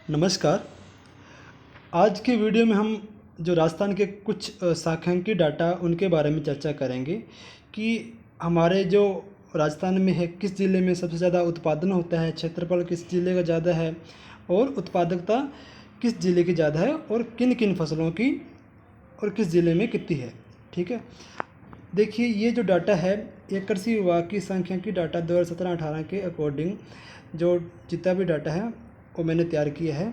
नमस्कार। आज के वीडियो में हम जो राजस्थान के कुछ सांख्यिकी डाटा उनके बारे में चर्चा करेंगे कि हमारे जो राजस्थान में है किस ज़िले में सबसे ज़्यादा उत्पादन होता है, क्षेत्रफल किस ज़िले का ज़्यादा है और उत्पादकता किस ज़िले की ज़्यादा है और किन किन फसलों की और किस ज़िले में कितनी है। ठीक है, देखिए ये जो डाटा है ये कृषि विभाग की सांख्यिकी डाटा 2017-18 के अकॉर्डिंग जो जितना भी डाटा है वो मैंने तैयार किया है।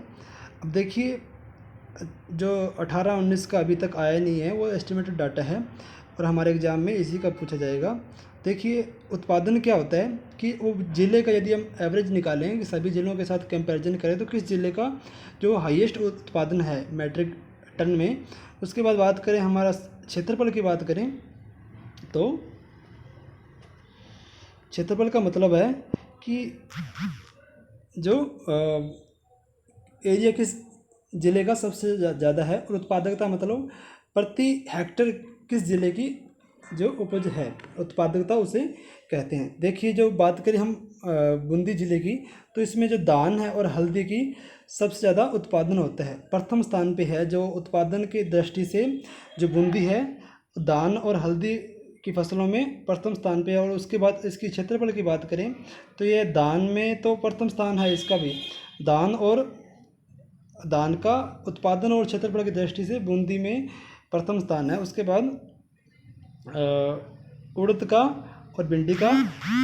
अब देखिए जो 18-19 का अभी तक आया नहीं है वो एस्टिमेटेड डाटा है और हमारे एग्ज़ाम में इसी का पूछा जाएगा। देखिए उत्पादन क्या होता है कि वो ज़िले का यदि हम एवरेज निकालें कि सभी ज़िलों के साथ कंपैरिजन करें तो किस ज़िले का जो हाईएस्ट उत्पादन है मैट्रिक टन में। उसके बाद बात करें हमारा क्षेत्रफल की बात करें तो क्षेत्रफल का मतलब है कि जो एरिया किस ज़िले का सबसे ज़्यादा है और उत्पादकता मतलब प्रति हेक्टर किस ज़िले की जो उपज है उत्पादकता उसे कहते हैं। देखिए जो बात करें हम बूंदी ज़िले की तो इसमें जो धान है और हल्दी की सबसे ज़्यादा उत्पादन होता है। प्रथम स्थान पे है जो उत्पादन की दृष्टि से जो बूंदी है धान और हल्दी की फसलों में प्रथम स्थान पे है। और उसके बाद इसकी क्षेत्रफल की बात करें तो ये धान में तो प्रथम स्थान है इसका भी, धान का उत्पादन और क्षेत्रफल की दृष्टि से बूंदी में प्रथम स्थान है। उसके बाद उड़द का और भिंडी का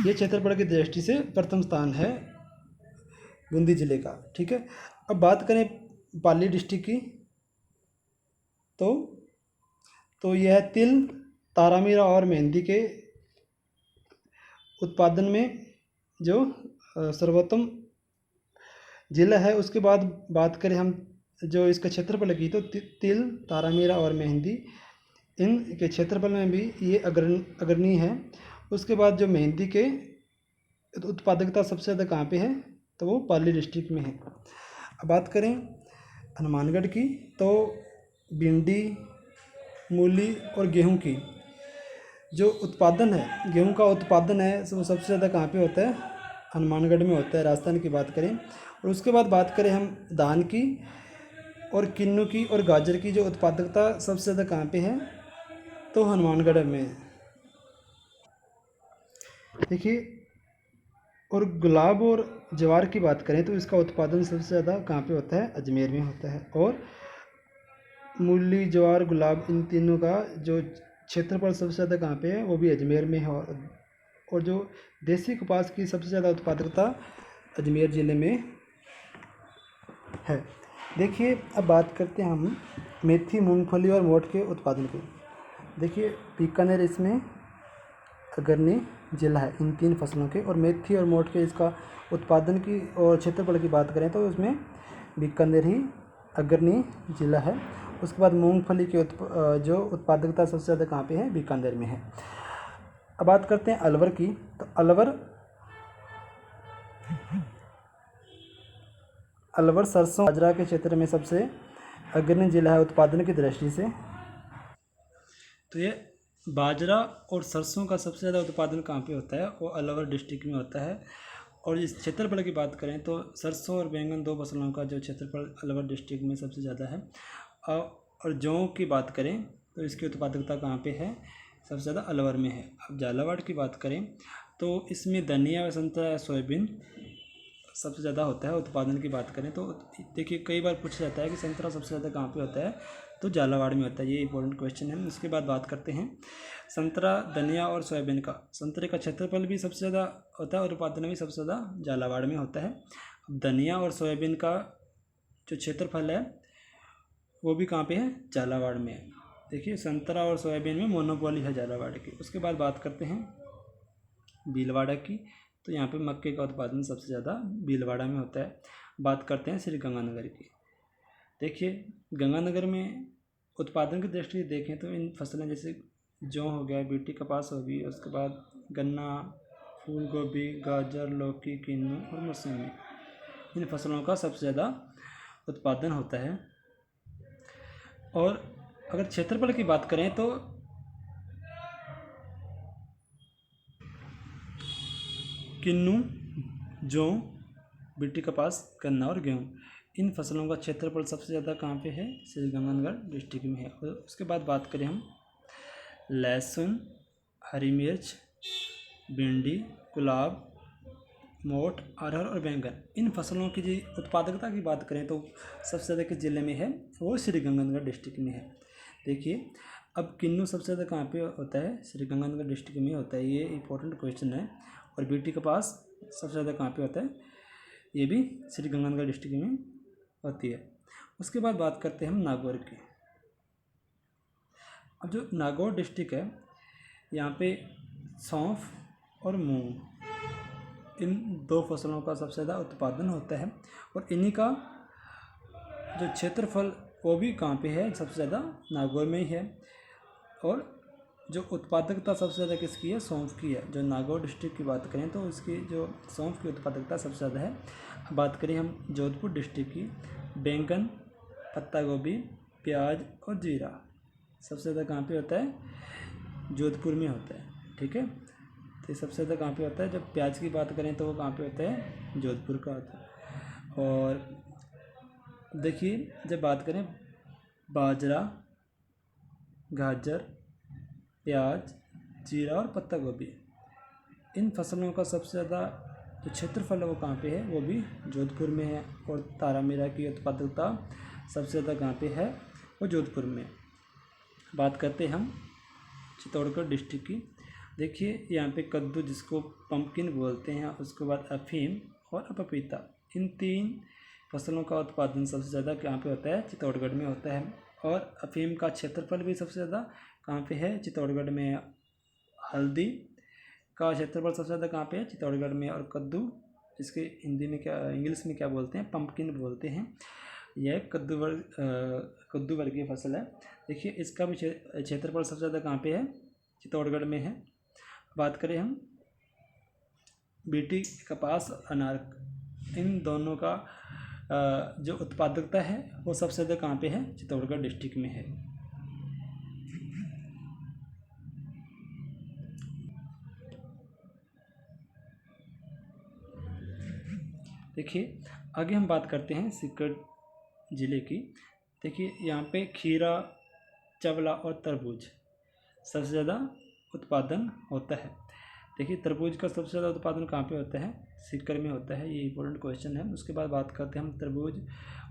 ये क्षेत्रफल की दृष्टि से प्रथम स्थान है बूंदी जिले का। ठीक है, अब बात करें पाली डिस्ट्रिक्ट की तो यह तिल, तारामीरा और मेहंदी के उत्पादन में जो सर्वोत्तम जिला है। उसके बाद बात करें हम जो इसका क्षेत्रफल की तो तिल, तारामीरा और मेहंदी इन के क्षेत्रफल में भी ये अग्रणी है। उसके बाद जो मेहंदी के उत्पादकता सबसे ज़्यादा कहाँ पे है तो वो पाली डिस्ट्रिक्ट में है। अब बात करें हनुमानगढ़ की तो भिंडी, मूली और गेहूं की जो उत्पादन है, गेहूं का उत्पादन है वो सबसे ज़्यादा कहाँ पे होता है, हनुमानगढ़ में होता है राजस्थान की बात करें। और उसके बाद बात करें हम धान की और किन्नू की और गाजर की जो उत्पादकता सबसे ज़्यादा कहाँ पे है तो हनुमानगढ़ में है। देखिए और गुलाब और ज्वार की बात करें तो इसका उत्पादन सबसे ज़्यादा कहाँ पे होता है, अजमेर में होता है। और मूली, ज्वार, गुलाब इन तीनों का जो क्षेत्रफल सबसे ज़्यादा कहाँ पे है वो भी अजमेर में है। और जो देसी कपास की सबसे ज़्यादा उत्पादकता अजमेर ज़िले में है। देखिए अब बात करते हैं हम मेथी, मूंगफली और मोठ के उत्पादन की। देखिए बीकानेर इसमें अग्रणी जिला है इन तीन फसलों के। और मेथी और मोठ के इसका उत्पादन की और क्षेत्रफल की बात करें तो उसमें बीकानेर ही अग्रणी जिला है। उसके बाद मूंगफली के जो उत्पादकता सबसे ज़्यादा कहाँ पे है, बीकानेर में है। अब बात करते हैं अलवर की तो अलवर सरसों बाजरा के क्षेत्र में सबसे अग्रणी जिला है उत्पादन की दृष्टि से। तो ये बाजरा और सरसों का सबसे ज़्यादा उत्पादन कहाँ पे होता है वो अलवर डिस्ट्रिक्ट में होता है। और इस क्षेत्रफल की बात करें तो सरसों और बैंगन दो फसलों का जो क्षेत्रफल अलवर डिस्ट्रिक्ट में सबसे ज़्यादा है। और जौ की बात करें तो इसकी उत्पादकता कहाँ पे है, सबसे ज़्यादा अलवर में है। अब झालावाड़ की बात करें तो इसमें धनिया व संतरा, सोयाबीन सबसे ज़्यादा होता है। उत्पादन की बात करें तो देखिए कई बार पूछा जाता है कि संतरा सबसे ज़्यादा कहाँ पे होता है तो झालावाड़ में होता है, ये इंपॉर्टेंट क्वेश्चन है। उसके बाद बात करते हैं संतरा, धनिया और सोयाबीन का। संतरे का क्षेत्रफल भी सबसे ज़्यादा होता है और उत्पादन भी सबसे ज़्यादा झालावाड़ में होता है। धनिया और सोयाबीन का जो क्षेत्रफल है वो भी कहाँ पे है, झालावाड़ में है। देखिए संतरा और सोयाबीन में मोनोपोली है झालावाड़ की। उसके बाद बात करते हैं भीलवाड़ा की तो यहाँ पे मक्के का उत्पादन सबसे ज़्यादा भीलवाड़ा में होता है। बात करते हैं श्री गंगानगर की। देखिए गंगानगर में उत्पादन की दृष्टि से देखें तो इन फसलें जैसे जौ हो गया, बीटी कपास होगी, उसके बाद गन्ना, फूल गोभी, गाजर, लौकी, किन्नू और मौसमी इन फसलों का सबसे ज़्यादा उत्पादन होता है। और अगर क्षेत्रफल की बात करें तो किन्नू, जौ, बीटी कपास, गन्ना और गेहूँ इन फसलों का क्षेत्रफल सबसे ज़्यादा कहाँ पे है? श्रीगंगानगर डिस्ट्रिक्ट में है। और उसके बाद बात करें हम लहसुन, हरी मिर्च, भिंडी, गुलाब, मोठ, अरहर और बैंगन, इन फसलों की जो उत्पादकता की बात करें तो सबसे ज़्यादा किस जिले में है? वो श्रीगंगानगर डिस्ट्रिक्ट में है। देखिए अब किन्नू सबसे ज़्यादा कहाँ पे होता है? श्रीगंगानगर डिस्ट्रिक्ट में होता है। ये इंपॉर्टेंट क्वेश्चन है। और बीटी कपास सबसे ज़्यादा कहाँ पे होता है? ये भी श्रीगंगानगर डिस्ट्रिक्ट में होती है। उसके बाद बात करते हैं हम नागौर की। अब जो नागौर डिस्ट्रिक्ट है यहाँ पे सौंफ और मूंग, इन दो फसलों का सबसे ज़्यादा उत्पादन होता है। और इन्हीं का जो क्षेत्रफल वो भी कहाँ पे है? सबसे ज़्यादा नागौर में ही है। और जो उत्पादकता सबसे ज़्यादा किसकी है? सौंफ की है। जो नागौर डिस्ट्रिक्ट की बात करें तो इसकी जो सौंफ की उत्पादकता सबसे ज़्यादा है। अब बात करें हम जोधपुर डिस्ट्रिक्ट की, बैंगन, पत्ता गोभी, प्याज और जीरा सबसे ज़्यादा कहाँ पे होता है? जोधपुर में होता है। ठीक है, तो सबसे ज़्यादा कहाँ पे होता है? जब प्याज की बात करें तो वो कहाँ पे होता है? जोधपुर का होता है। और देखिए जब बात करें बाजरा, गाजर, प्याज, जीरा और पत्ता गोभी, इन फसलों का सबसे ज़्यादा जो क्षेत्रफल है वो कहाँ पे है? वो भी जोधपुर में है। और तारामीरा की उत्पादकता सबसे ज़्यादा कहाँ पे है? वो जोधपुर में। बात करते हैं हम चित्तौड़गढ़ डिस्ट्रिक्ट की। देखिए यहाँ पे कद्दू जिसको पंपकिन बोलते हैं, उसके बाद अफीम और पपीता, इन तीन फसलों का उत्पादन सबसे ज़्यादा कहाँ पे होता है? चित्तौड़गढ़ में होता है। और अफीम का क्षेत्रफल भी सबसे ज़्यादा कहाँ पे है? चित्तौड़गढ़ में। हल्दी का क्षेत्रफल सबसे ज़्यादा कहाँ पे है? चित्तौड़गढ़ में। और कद्दू, इसके हिंदी में क्या, इंग्लिश में क्या बोलते हैं? पंपकिन बोलते हैं। यह कद्दू वर्गीय फसल है। देखिए इसका भी क्षेत्रफल सबसे ज़्यादा कहाँ पे है? चित्तौड़गढ़ में है। बात करें हम बीटी, कपास, अनार, इन दोनों का जो उत्पादकता है वो सबसे ज़्यादा कहाँ पे है? चित्तौड़गढ़ डिस्ट्रिक्ट में है। देखिए आगे हम बात करते हैं सीकर ज़िले की। देखिए यहाँ पे खीरा, चवला और तरबूज सबसे ज़्यादा उत्पादन होता है। देखिए तरबूज का सबसे ज़्यादा उत्पादन कहाँ पे होता है? सीकर में होता है। ये इंपॉर्टेंट क्वेश्चन है। उसके बाद बात करते हैं हम तरबूज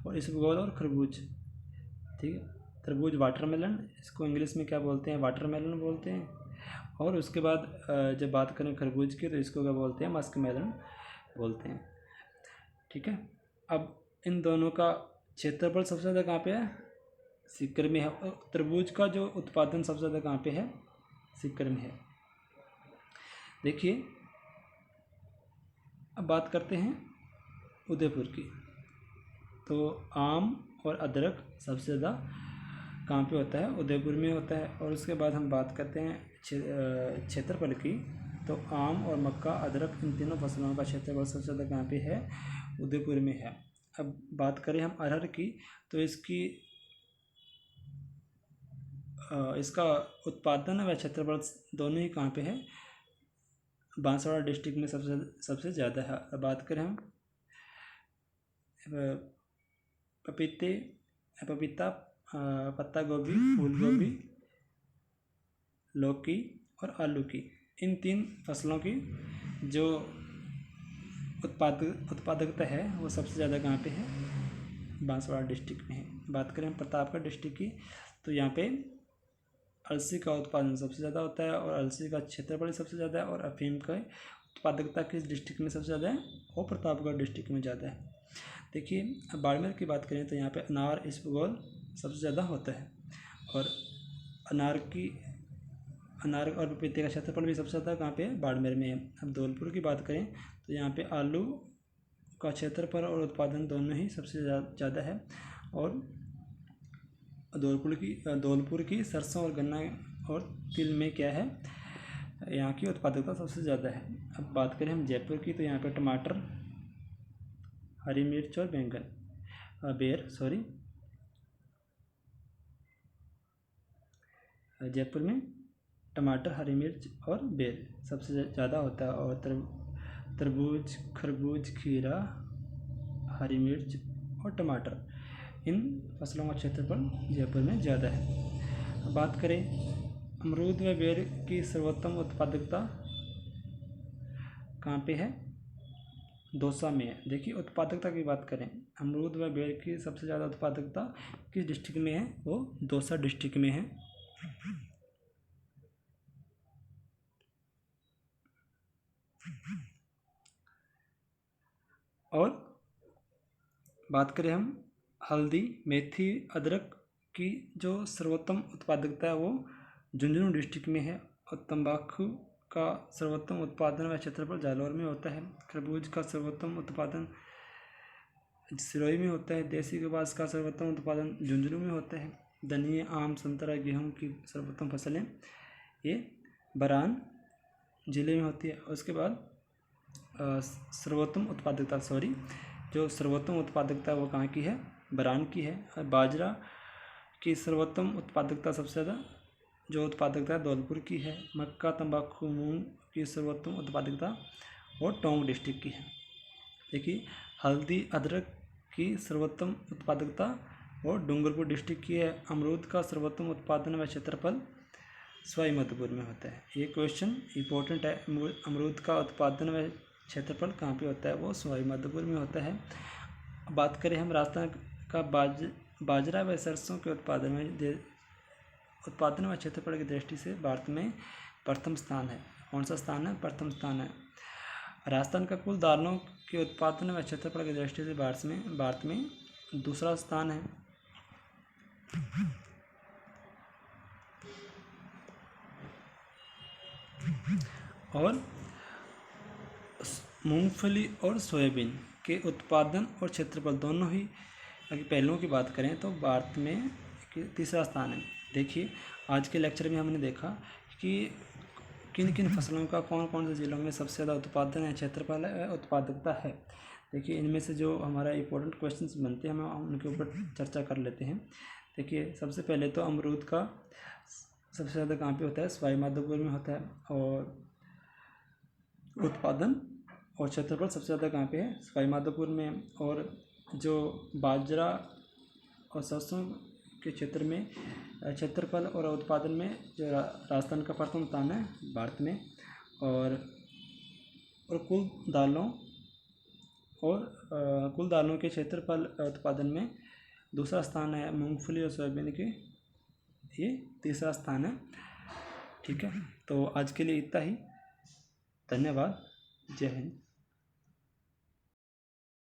और इसबगोल और खरबूज। ठीक है, तरबूज वाटरमेलन, इसको इंग्लिश में क्या बोलते हैं? वाटरमेलन बोलते हैं। और उसके बाद जब बात करें खरबूज की तो इसको क्या बोलते हैं? मस्कमेलन बोलते हैं। ठीक है, अब इन दोनों का क्षेत्रफल सबसे ज़्यादा कहाँ पे है? सीकर में है। और तरबूज का जो उत्पादन सबसे ज़्यादा कहाँ पे है? सीकर में है। देखिए अब बात करते हैं उदयपुर की। तो आम और अदरक सबसे ज़्यादा कहाँ पे होता है? उदयपुर में होता है। और उसके बाद हम बात करते हैं क्षेत्रफल की। तो आम और मक्का, अदरक, इन तीनों फसलों का क्षेत्रफल सबसे ज़्यादा कहाँ पे है? उदयपुर में है। अब बात करें हम अरहर की तो इसका उत्पादन व क्षेत्रफल दोनों ही कहाँ पे है? बांसवाड़ा डिस्ट्रिक्ट में सबसे ज़्यादा है। अब बात करें हम पपीता, पत्ता गोभी, फूल गोभी, लौकी और आलू की, इन तीन फसलों की जो उत्पादकता है वो सबसे ज़्यादा कहाँ पे है? बांसवाड़ा डिस्ट्रिक्ट में है। बात करें प्रतापगढ़ डिस्ट्रिक्ट की तो यहाँ पे अलसी का उत्पादन सबसे ज़्यादा होता है। और अलसी का क्षेत्रफल सबसे ज़्यादा है। और अफीम का उत्पादकता किस डिस्ट्रिक्ट में सबसे ज़्यादा है? वो प्रतापगढ़ डिस्ट्रिक्ट में ज़्यादा है। देखिए अब बाड़मेर की बात करें तो यहाँ पे अनार, इसबगोल सबसे ज़्यादा होता है। और अनार और पपीते का क्षेत्रफल भी सबसे ज़्यादा कहाँ पे है? बाड़मेर में है। अब धौलपुर की बात करें तो यहाँ पे आलू का क्षेत्रफल और उत्पादन दोनों ही सबसे ज़्यादा है। और धौलपुर की सरसों और गन्ना और तिल में क्या है? यहाँ की उत्पादकता सबसे ज़्यादा है। अब बात करें हम जयपुर की तो यहाँ पे टमाटर, हरी मिर्च और जयपुर में टमाटर, हरी मिर्च और बेर सबसे ज़्यादा होता है। और तरबूज, खरबूज, खीरा, हरी मिर्च और टमाटर, इन फसलों का क्षेत्रफल जयपुर में ज़्यादा है। अब बात करें अमरूद व बेर की सर्वोत्तम उत्पादकता कहाँ पे है? दौसा में है। देखिए उत्पादकता की बात करें, अमरूद व बेर की सबसे ज़्यादा उत्पादकता किस डिस्ट्रिक्ट में है? वो दौसा डिस्ट्रिक्ट में है। और बात करें हम हल्दी, मेथी, अदरक की जो सर्वोत्तम उत्पादकता है वो झुंझुनू डिस्ट्रिक्ट में है। और तंबाकू का सर्वोत्तम उत्पादन व क्षेत्रफल जालौर में होता है। खरबूज का सर्वोत्तम उत्पादन सिरोही में होता है। देसी कपास का सर्वोत्तम उत्पादन झुंझुनू में होता है। धनिया, आम, संतरा, गेहूँ की सर्वोत्तम फसलें ये बरान जिले में होती है। उसके बाद सर्वोत्तम उत्पादकता जो सर्वोत्तम उत्पादकता वो कहाँ की है? बरान की है। और बाजरा की सर्वोत्तम उत्पादकता सबसे ज़्यादा जो उत्पादकता है धौलपुर की है। मक्का, तंबाकू, मूंग की सर्वोत्तम उत्पादकता और टोंक डिस्ट्रिक्ट की है। देखिए हल्दी, अदरक की सर्वोत्तम उत्पादकता और डूंगरपुर डिस्ट्रिक्ट की है। अमरूद का सर्वोत्तम उत्पादन व क्षेत्रफल सवाई माधोपुर में होता है। ये क्वेश्चन इंपॉर्टेंट है। अमरूद का उत्पादन व क्षेत्रफल कहाँ पे होता है? वो सवाई माधोपुर में होता है। बात करें हम राजस्थान का बाजरा व सरसों के उत्पादन व क्षेत्रफल की दृष्टि से भारत में प्रथम स्थान है। कौन सा स्थान है? प्रथम स्थान है। राजस्थान का कुल दालों के उत्पादन व क्षेत्रफल की दृष्टि से भारत में दूसरा स्थान है। और मूंगफली और सोयाबीन के उत्पादन और क्षेत्रफल दोनों ही पहलुओं की बात करें तो भारत में तीसरा स्थान है। देखिए आज के लेक्चर में हमने देखा कि किन किन फसलों का कौन कौन से ज़िलों में सबसे ज़्यादा उत्पादन है, क्षेत्रफल है, उत्पादकता है। देखिए इनमें से जो हमारा इंपॉर्टेंट क्वेश्चंस बनते हैं हम उनके ऊपर चर्चा कर लेते हैं। देखिए सबसे पहले तो अमरूद का सबसे ज़्यादा कहाँ पे होता है? सवाई माधोपुर में होता है। और उत्पादन और क्षेत्रफल सबसे ज़्यादा कहाँ पे है? सवाई माधोपुर में। और जो बाजरा और सरसों के क्षेत्र में क्षेत्रफल और उत्पादन में जो राजस्थान का प्रथम स्थान है भारत में। और कुल दालों के क्षेत्रफल उत्पादन में दूसरा स्थान है मूंगफली और सोयाबीन के, ये तीसरा स्थान है। ठीक है, तो आज के लिए इतना ही। धन्यवाद। जय हिंद।